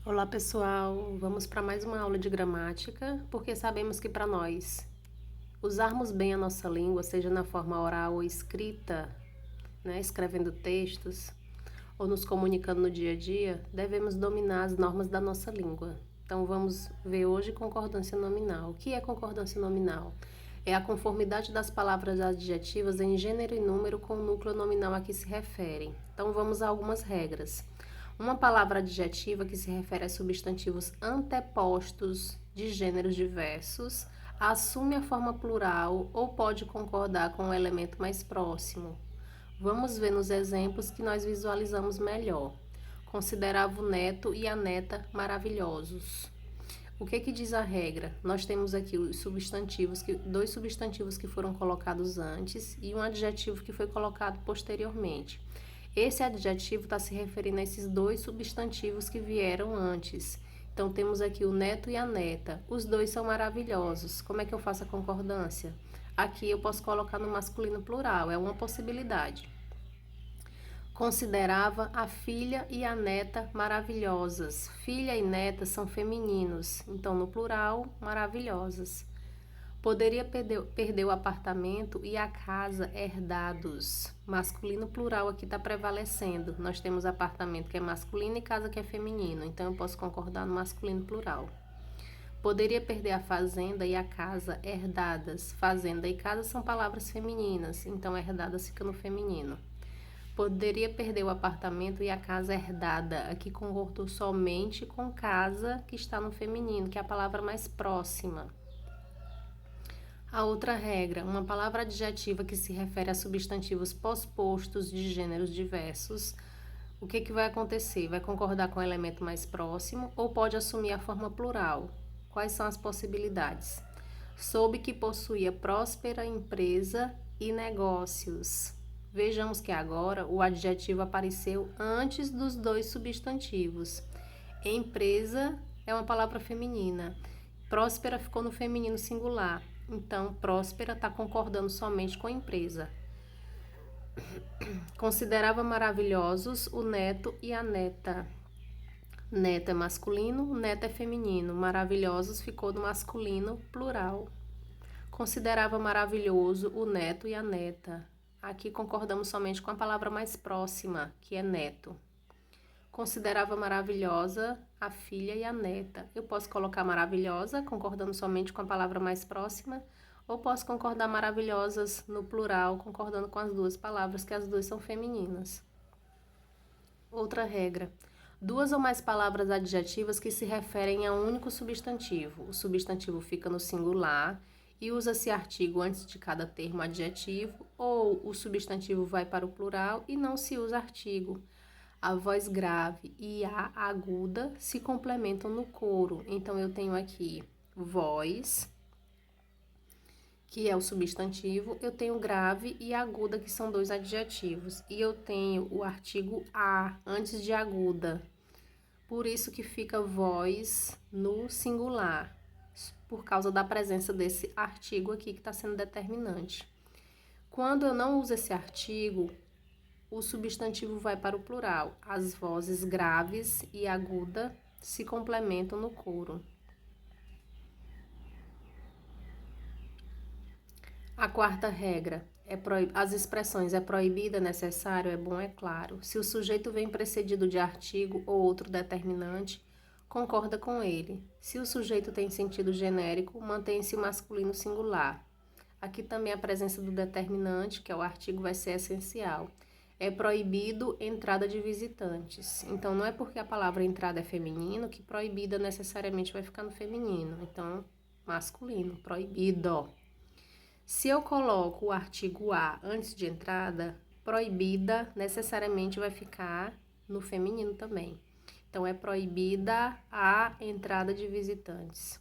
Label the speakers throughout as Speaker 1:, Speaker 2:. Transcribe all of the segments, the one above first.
Speaker 1: Olá, pessoal! Vamos para mais uma aula de gramática, porque sabemos que para nós usarmos bem a nossa língua, seja na forma oral ou escrita, né, escrevendo textos ou nos comunicando no dia a dia, devemos dominar as normas da nossa língua. Então, vamos ver hoje concordância nominal. O que é concordância nominal? É a conformidade das palavras adjetivas em gênero e número com o núcleo nominal a que se referem. Então, vamos a algumas regras. Uma palavra adjetiva que se refere a substantivos antepostos de gêneros diversos assume a forma plural ou pode concordar com o elemento mais próximo. Vamos ver nos exemplos que nós visualizamos melhor. Considerava o neto e a neta maravilhosos. O que diz a regra? Nós temos aqui os substantivos, dois substantivos que foram colocados antes e um adjetivo que foi colocado posteriormente. Esse adjetivo está se referindo a esses dois substantivos que vieram antes. Então, temos aqui o neto e a neta. Os dois são maravilhosos. Como é que eu faço a concordância? Aqui eu posso colocar no masculino plural, é uma possibilidade. Considerava a filha e a neta maravilhosas. Filha e neta são femininos, então no plural, maravilhosas. Poderia perder o apartamento e a casa herdados. Masculino plural aqui está prevalecendo. Nós temos apartamento que é masculino e casa que é feminino, então eu posso concordar no masculino plural. Poderia perder a fazenda e a casa herdadas. Fazenda e casa são palavras femininas, então herdadas fica no feminino. Poderia perder o apartamento e a casa herdada. Aqui concordou somente com casa, que está no feminino, que é a palavra mais próxima. A outra regra, uma palavra adjetiva que se refere a substantivos pospostos de gêneros diversos. O que vai acontecer? Vai concordar com o elemento mais próximo ou pode assumir a forma plural? Quais são as possibilidades? Soube que possuía próspera empresa e negócios. Vejamos que agora o adjetivo apareceu antes dos dois substantivos. Empresa é uma palavra feminina. Próspera ficou no feminino singular. Então, próspera está concordando somente com a empresa. Considerava maravilhosos o neto e a neta. Neto é masculino, neto é feminino. Maravilhosos ficou no masculino plural. Considerava maravilhoso o neto e a neta. Aqui concordamos somente com a palavra mais próxima, que é neto. Considerava maravilhosa a filha e a neta. Eu posso colocar maravilhosa, concordando somente com a palavra mais próxima, ou posso concordar maravilhosas no plural, concordando com as duas palavras, que as duas são femininas. Outra regra. Duas ou mais palavras adjetivas que se referem a um único substantivo. O substantivo fica no singular e usa-se artigo antes de cada termo adjetivo, ou o substantivo vai para o plural e não se usa artigo. A voz grave e a aguda se complementam no coro. Então, eu tenho aqui voz, que é o substantivo, eu tenho grave e aguda, que são dois adjetivos, e eu tenho o artigo a antes de aguda. Por isso que fica voz no singular, por causa da presença desse artigo aqui que está sendo determinante. Quando eu não uso esse artigo, o substantivo vai para o plural. As vozes graves e aguda se complementam no coro. A quarta regra. As expressões é proibido, é necessário, é bom, é claro. Se o sujeito vem precedido de artigo ou outro determinante, concorda com ele. Se o sujeito tem sentido genérico, mantém-se o masculino singular. Aqui também a presença do determinante, que é o artigo, vai ser essencial. É proibido entrada de visitantes. Então, não é porque a palavra entrada é feminino que proibida necessariamente vai ficar no feminino. Então, masculino, proibido. Se eu coloco o artigo a antes de entrada, proibida necessariamente vai ficar no feminino também. Então, é proibida a entrada de visitantes.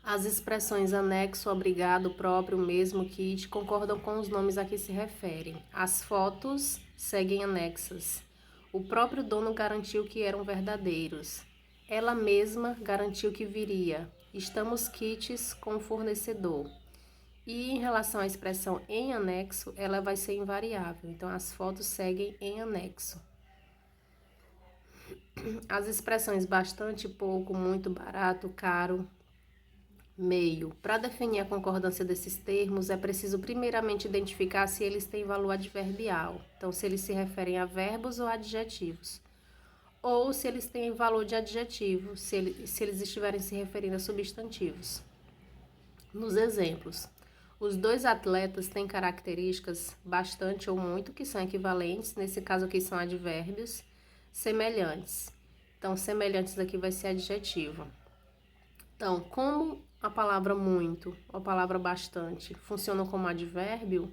Speaker 1: As expressões anexo, obrigado, próprio, mesmo, kit, concordam com os nomes a que se referem. As fotos seguem anexas. O próprio dono garantiu que eram verdadeiros. Ela mesma garantiu que viria. Estamos quites com o fornecedor. E em relação à expressão em anexo, ela vai ser invariável. Então, as fotos seguem em anexo. As expressões bastante, pouco, muito, barato, caro, meio. Para definir a concordância desses termos, é preciso primeiramente identificar se eles têm valor adverbial. Então, se eles se referem a verbos ou adjetivos. Ou se eles têm valor de adjetivo, se eles estiverem se referindo a substantivos. Nos exemplos, os dois atletas têm características bastante ou muito, que são equivalentes, nesse caso aqui são advérbios, semelhantes. Então, semelhantes aqui vai ser adjetivo. Então, como a palavra muito ou a palavra bastante funcionam como advérbio,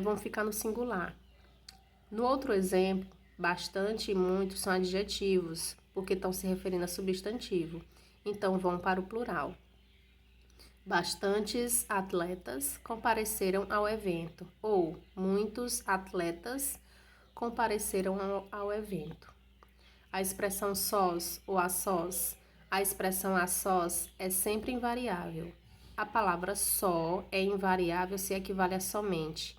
Speaker 1: vão ficar no singular. No outro exemplo, bastante e muito são adjetivos, porque estão se referindo a substantivo. Então, vão para o plural. Bastantes atletas compareceram ao evento, ou muitos atletas compareceram ao evento. A expressão sós ou a sós, a expressão a sós é sempre invariável. A palavra só é invariável se equivale a somente,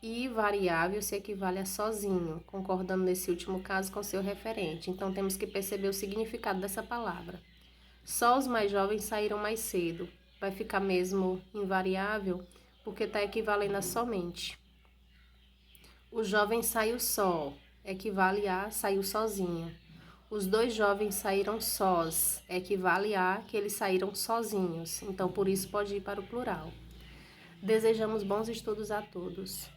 Speaker 1: e variável se equivale a sozinho, concordando nesse último caso com seu referente. Então, temos que perceber o significado dessa palavra. Só os mais jovens saíram mais cedo. Vai ficar mesmo invariável, porque está equivalendo a somente. O jovem saiu só, equivale a saiu sozinho. Os dois jovens saíram sós, equivale a que eles saíram sozinhos. Então, por isso, pode ir para o plural. Desejamos bons estudos a todos.